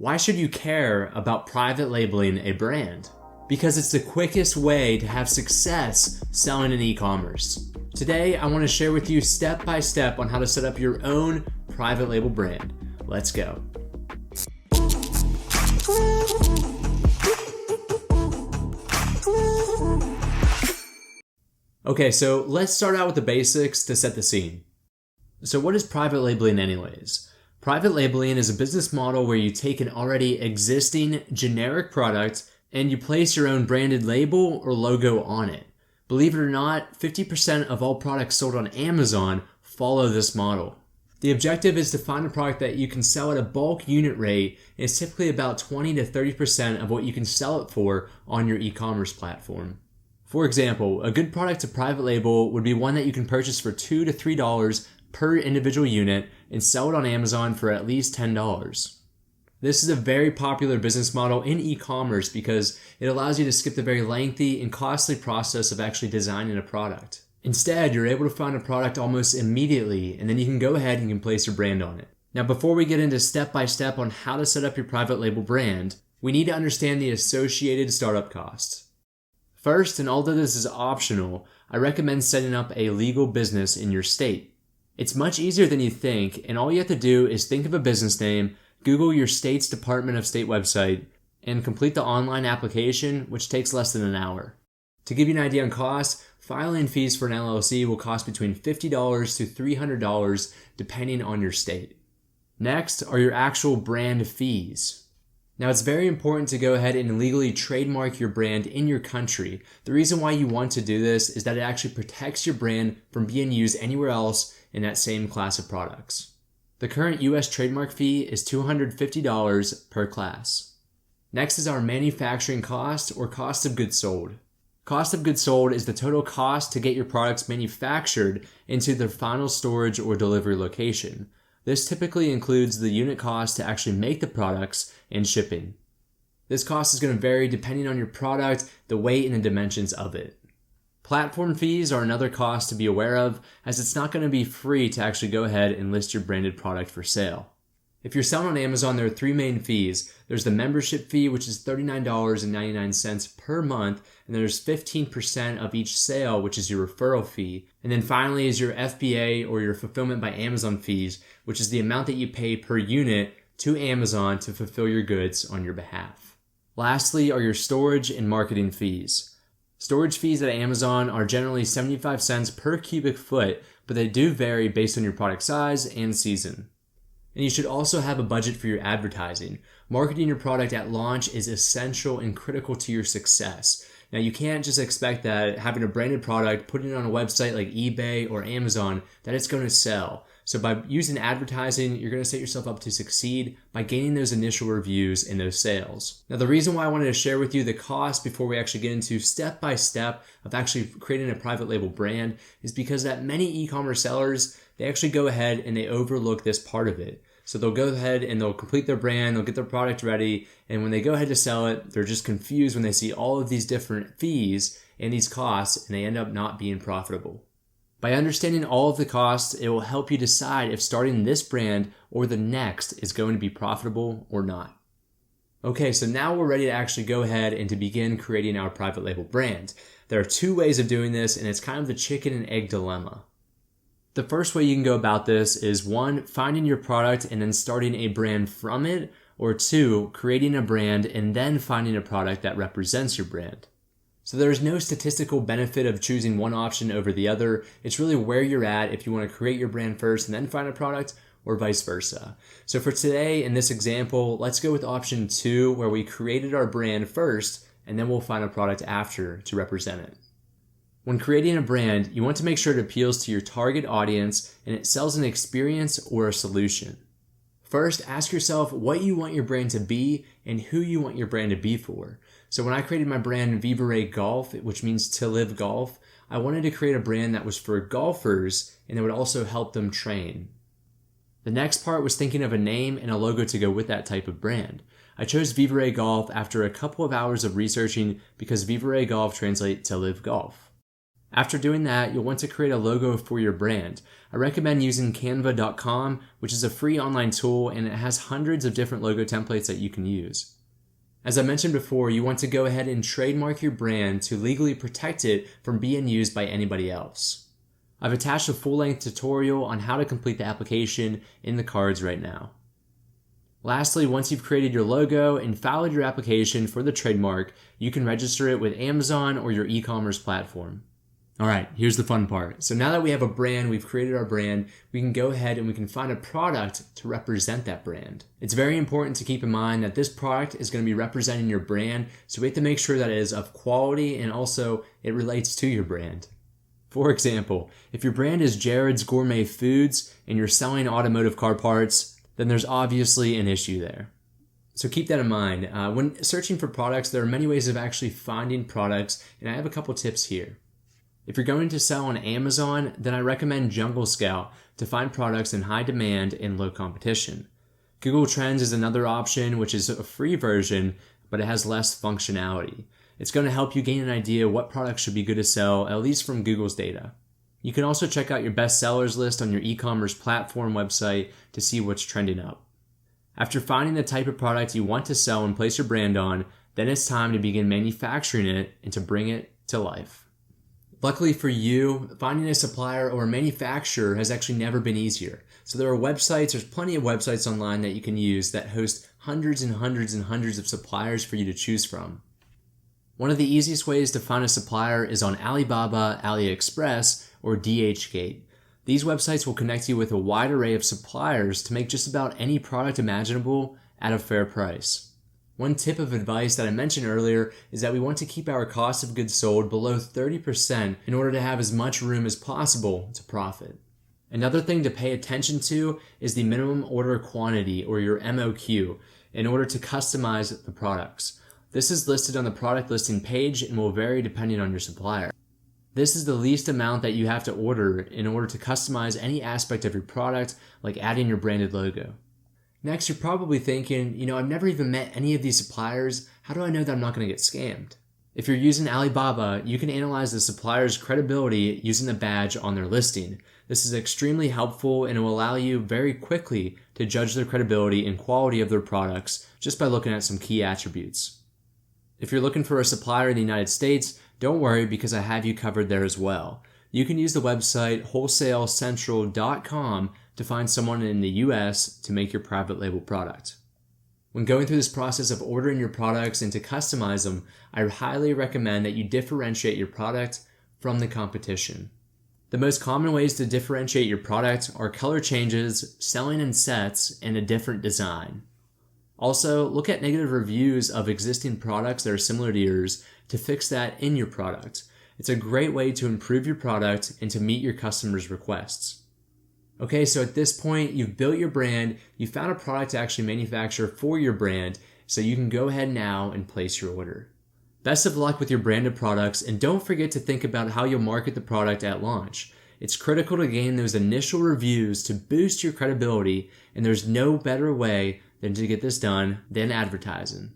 Why should you care about private labeling a brand? Because it's the quickest way to have success selling in e-commerce. Today, I want to share with you step by step on how to set up your own private label brand. Let's go. Okay, so let's start out with the basics to set the scene. So what is private labeling anyways? Private labeling is a business model where you take an already existing generic product and you place your own branded label or logo on it. Believe it or not, 50% of all products sold on Amazon follow this model. The objective is to find a product that you can sell at a bulk unit rate, and it's typically about 20 to 30% of what you can sell it for on your e-commerce platform. For example, a good product to private label would be one that you can purchase for $2 to $3 per individual unit and sell it on Amazon for at least $10. This is a very popular business model in e-commerce because it allows you to skip the very lengthy and costly process of actually designing a product. Instead, you're able to find a product almost immediately, and then you can go ahead and you can place your brand on it. Now, before we get into step-by-step on how to set up your private label brand, we need to understand the associated startup costs. First, and although this is optional, I recommend setting up a legal business in your state. It's much easier than you think, and all you have to do is think of a business name, Google your state's Department of State website, and complete the online application, which takes less than an hour. To give you an idea on cost, filing fees for an LLC will cost between $50 to $300 depending on your state. Next are your actual brand fees. Now, it's very important to go ahead and legally trademark your brand in your country. The reason why you want to do this is that it actually protects your brand from being used anywhere else in that same class of products. The current US trademark fee is $250 per class. Next is our manufacturing cost or cost of goods sold. Cost of goods sold is the total cost to get your products manufactured into their final storage or delivery location. This typically includes the unit cost to actually make the products and shipping. This cost is going to vary depending on your product, the weight, and the dimensions of it. Platform fees are another cost to be aware of, as it's not going to be free to actually go ahead and list your branded product for sale. If you're selling on Amazon, there are three main fees. There's the membership fee, which is $39.99 per month, and there's 15% of each sale, which is your referral fee. And then finally is your FBA or your fulfillment by Amazon fees, which is the amount that you pay per unit to Amazon to fulfill your goods on your behalf. Lastly are your storage and marketing fees. Storage fees at Amazon are generally 75 cents per cubic foot, but they do vary based on your product size and season. And you should also have a budget for your advertising. Marketing your product at launch is essential and critical to your success. Now, you can't just expect that having a branded product, putting it on a website like eBay or Amazon, that it's going to sell. So by using advertising, you're going to set yourself up to succeed by gaining those initial reviews and those sales. Now, the reason why I wanted to share with you the cost before we actually get into step-by-step of actually creating a private label brand is because that many e-commerce sellers, they actually go ahead and they overlook this part of it. So they'll go ahead and they'll complete their brand, they'll get their product ready, and when they go ahead to sell it, they're just confused when they see all of these different fees and these costs, and they end up not being profitable. By understanding all of the costs, it will help you decide if starting this brand or the next is going to be profitable or not. Okay, so now we're ready to actually go ahead and to begin creating our private label brand. There are two ways of doing this, and it's kind of the chicken and egg dilemma. The first way you can go about this is 1, finding your product and then starting a brand from it, or 2, creating a brand and then finding a product that represents your brand. So there's no statistical benefit of choosing one option over the other. It's really where you're at if you want to create your brand first and then find a product, or vice versa. So for today, in this example, let's go with option 2, where we created our brand first and then we'll find a product after to represent it. When creating a brand, you want to make sure it appeals to your target audience and it sells an experience or a solution. First, ask yourself what you want your brand to be and who you want your brand to be for. So when I created my brand Vivere Golf, which means to live golf, I wanted to create a brand that was for golfers and that would also help them train. The next part was thinking of a name and a logo to go with that type of brand. I chose Vivere Golf after a couple of hours of researching because Vivere Golf translates to live golf. After doing that, you'll want to create a logo for your brand. I recommend using canva.com, which is a free online tool, and it has hundreds of different logo templates that you can use. As I mentioned before, you want to go ahead and trademark your brand to legally protect it from being used by anybody else. I've attached a full-length tutorial on how to complete the application in the cards right now. Lastly, once you've created your logo and filed your application for the trademark, you can register it with Amazon or your e-commerce platform. All right, here's the fun part. So now that we have a brand, we've created our brand, we can go ahead and we can find a product to represent that brand. It's very important to keep in mind that this product is going to be representing your brand, so we have to make sure that it is of quality and also it relates to your brand. For example, if your brand is Jared's Gourmet Foods and you're selling automotive car parts, then there's obviously an issue there. So keep that in mind. When searching for products, there are many ways of actually finding products, and I have a couple tips here. If you're going to sell on Amazon, then I recommend Jungle Scout to find products in high demand and low competition. Google Trends is another option, which is a free version, but it has less functionality. It's going to help you gain an idea what products should be good to sell, at least from Google's data. You can also check out your best sellers list on your e-commerce platform website to see what's trending up. After finding the type of product you want to sell and place your brand on, then it's time to begin manufacturing it and to bring it to life. Luckily for you, finding a supplier or a manufacturer has actually never been easier. So there's plenty of websites online that you can use that host hundreds and hundreds and hundreds of suppliers for you to choose from. One of the easiest ways to find a supplier is on Alibaba, AliExpress, or DHgate. These websites will connect you with a wide array of suppliers to make just about any product imaginable at a fair price. One tip of advice that I mentioned earlier is that we want to keep our cost of goods sold below 30% in order to have as much room as possible to profit. Another thing to pay attention to is the minimum order quantity, or your MOQ, in order to customize the products. This is listed on the product listing page and will vary depending on your supplier. This is the least amount that you have to order in order to customize any aspect of your product, like adding your branded logo. Next, you're probably thinking, I've never even met any of these suppliers. How do I know that I'm not going to get scammed? If you're using Alibaba, you can analyze the supplier's credibility using the badge on their listing. This is extremely helpful and it will allow you very quickly to judge their credibility and quality of their products just by looking at some key attributes. If you're looking for a supplier in the United States, don't worry because I have you covered there as well. You can use the website wholesalecentral.com to find someone in the US to make your private label product. When going through this process of ordering your products and to customize them, I highly recommend that you differentiate your product from the competition. The most common ways to differentiate your product are color changes, selling in sets, and a different design. Also, look at negative reviews of existing products that are similar to yours to fix that in your product. It's a great way to improve your product and to meet your customers' requests. Okay, so at this point, you've built your brand, you found a product to actually manufacture for your brand, so you can go ahead now and place your order. Best of luck with your branded products, and don't forget to think about how you'll market the product at launch. It's critical to gain those initial reviews to boost your credibility, and there's no better way than to get this done than advertising.